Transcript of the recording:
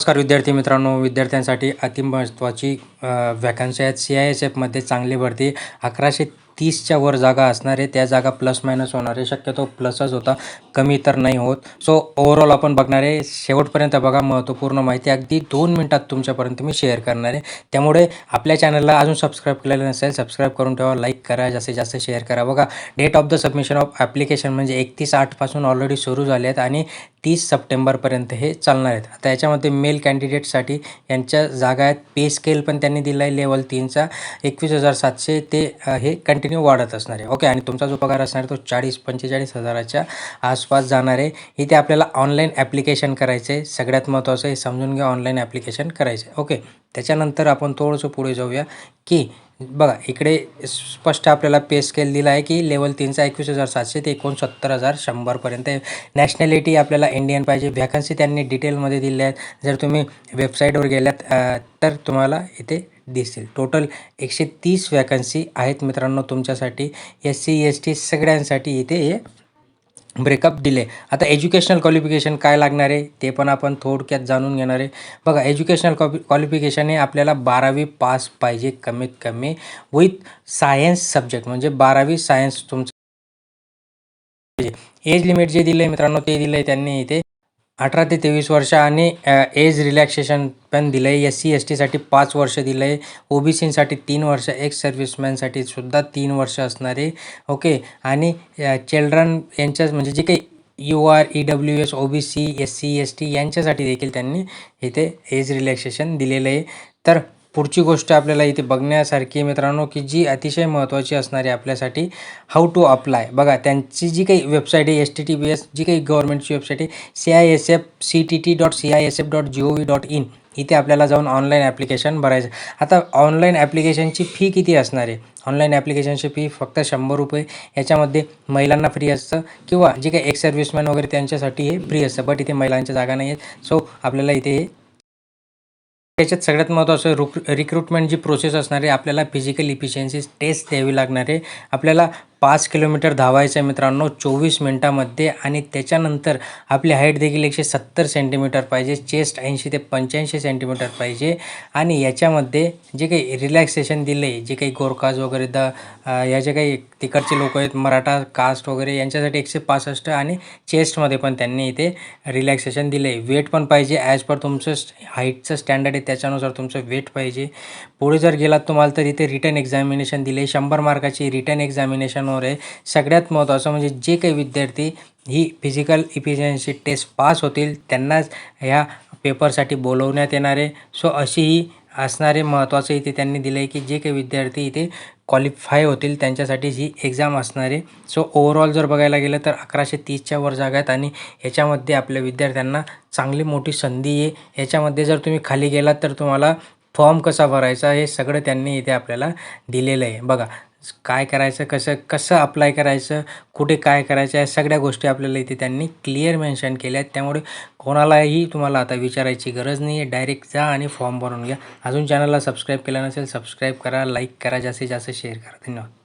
नमस्कार विद्यार्थी मित्रांनो, विद्यार्थ्यांसाठी अतिमहत्त्वाची व्हॅकन्सी आहेत. CISFमध्ये चांगली भरती 1130च्या वर जागा असणार आहे. त्या जागा प्लस मायनस होणार आहे. शक्यतो प्लसच होता, कमी तर नाही होत. सो ओव्हरऑल आपण बघणार आहे. शेवटपर्यंत बघा, महत्त्वपूर्ण माहिती अगदी 2 मिनिटात तुमच्यापर्यंत मी शेअर करणार आहे. त्यामुळे आपल्या चॅनलला अजून सबस्क्राईब केलेलं नसेल, सबस्क्राईब करून ठेवा, लाईक करा, जास्तीत जास्त शेअर करा. बघा, date of the submission of application म्हणजे 31/8 ऑलरेडी सुरू झाले आहेत आणि 30 सप्टेंबरपर्यंत हे चालणार आहेत. आता याच्यामध्ये मेल कॅन्डिडेटसाठी यांच्या जागा आहेत. पे स्केल पण त्यांनी दिला आहे लेवल 3चा 21,700 ते हे कंटिन्यू वाढत असणार आहे. ओके, आणि तुमचा जो पगार असणार आहे तो 40-45 हजाराच्या आसपास जाणार आहे. इथे आपल्याला ऑनलाईन ॲप्लिकेशन करायचं आहे. सगळ्यात महत्त्वाचं हे समजून घ्या, ऑनलाईन ॲप्लिकेशन करायचं आहे. ओके, त्याच्यानंतर आपण थोडंसं पुढे जाऊया की बघा, इकडे स्पष्ट आपल्याला पे स्केल दिला आहे की लेवल 3चा 21,700 ते 69,100पर्यंत आहे. नॅशनॅलिटी आपल्याला इंडियन पाहिजे. व्हॅकन्सी त्यांनी डिटेलमध्ये दिल्या आहेत. जर तुम्ही वेबसाईटवर गेल्यात तर तुम्हाला इथे दिसतील. टोटल 130 व्हॅकन्सी आहेत मित्रांनो तुमच्यासाठी. SC ST सगळ्यांसाठी इथे हे ब्रेकअप दिले. आता एज्युकेशनल क्वालिफिकेशन काय लागणार आहे ते पण आपण थोडक्यात जाणून घेणार आहे. बघा, एज्युकेशनल क्वालिफिकेशन हे आपल्याला 12वी पास पाहिजे कमीत कमी, विथ सायन्स सब्जेक्ट, म्हणजे 12वी सायन्स तुमचं. एज लिमिट जे दिलं आहे मित्रांनो ते दिलं आहे त्यांनी इथे 18 ते 23 वर्ष आणि एज रिलॅक्सेशन पण दिलं आहे. SC STसाठी 5 वर्ष दिलं आहे. OBCसाठी 3 वर्ष, एक्स सर्व्हिसमॅनसाठी सुद्धा 3 वर्ष असणार आहे. ओके, आणि चिल्ड्रन यांच्या म्हणजे जे काही UR EWS OBC SC ST यांच्यासाठी देखील त्यांनी इथे एज रिलॅक्सेशन दिलेलं आहे. तर पुढची गोष्ट आपल्याला इथे बघण्यासारखी मित्रांनो की जी अतिशय महत्त्वाची असणार आहे आपल्यासाठी, हाऊ टू अप्लाय. बघा, त्यांची जी काही वेबसाईट आहे HTTPS, जी काही गव्हर्नमेंटची वेबसाईट आहे CISFCTT.CISF.gov.in, इथे आपल्याला जाऊन ऑनलाईन ॲप्लिकेशन भरायचं. आता ऑनलाईन ॲप्लिकेशनची फी किती असणार आहे? ऑनलाईन ॲप्लिकेशनची फी फक्त ₹100. याच्यामध्ये महिलांना फ्री असतं किंवा जे काही एक्स सर्व्हिसमॅन वगैरे त्यांच्यासाठी हे फ्री असतं, बट इथे महिलांच्या जागा नाही आहेत. सो आपल्याला इथे त्याच्यात सगळ्यात महत्त्वाचं रिक्रुटमेंट जी प्रोसेस असणार आहे, आपल्याला फिजिकल इफिशियन्सी टेस्ट द्यावी लागणार आहे. आपल्याला 5 किलोमीटर धावायचं आहे मित्रांनो 24 मिनटामध्ये, आणि त्याच्यानंतर आपली हाईट देखील 170 सेंटीमीटर पाहिजे, चेस्ट 80 ते 85 सेंटीमीटर पाहिजे. आणि याच्यामध्ये जे काही रिलॅक्सेशन दिलं आहे, जे काही गोरखाज वगैरे या जे काही तिकडचे लोक आहेत, मराठा कास्ट वगैरे, यांच्यासाठी 165, आणि चेस्टमध्ये पण त्यांनी इथे रिलॅक्सेशन दिलं आहे. वेट पण पाहिजे ॲज पर तुमचं हाईटचं स्टँडर्ड आहे त्याच्यानुसार तुमचं वेट पाहिजे. पुढे जर गेलात तुम्हाला तर इथे रिटन एक्झामिनेशन दिले. 100 मार्काची रिटन एक्झामिनेशनवर आहे. सगळ्यात महत्त्वाचं म्हणजे जे काही विद्यार्थी ही फिजिकल इफिशियन्सी टेस्ट पास होतील त्यांनाच ह्या पेपरसाठी बोलवण्यात येणार आहे. सो अशी ही असणारे महत्त्वाचं इथे त्यांनी दिलं आहे की जे काही विद्यार्थी इथे क्वालिफाय होतील त्यांच्यासाठी ही एक्झाम असणार आहे. सो ओव्हरऑल जर बघायला गेलं तर 1130च्या वर जागा आहेत आणि याच्यामध्ये आपल्या विद्यार्थ्यांना चांगली मोठी संधी आहे. याच्यामध्ये जर तुम्ही खाली गेलात तर तुम्हाला फॉर्म कसा भरायचा हे सगळं त्यांनी इथे आपल्याला दिलेलं आहे. बघा, काय करायचं, कसं अप्लाय करायचं, कुठे काय करायचं, या सगळ्या गोष्टी आपल्याला इथे त्यांनी क्लिअर मेन्शन केल्या आहेत. त्यामुळे कोणालाही तुम्हाला आता विचारायची गरज नाही आहे. डायरेक्ट जा आणि फॉर्म भरून घ्या. अजून चॅनलला सबस्क्राईब केलं नसेल, सबस्क्राईब करा, लाईक करा, जास्तीत जास्त शेअर करा. धन्यवाद.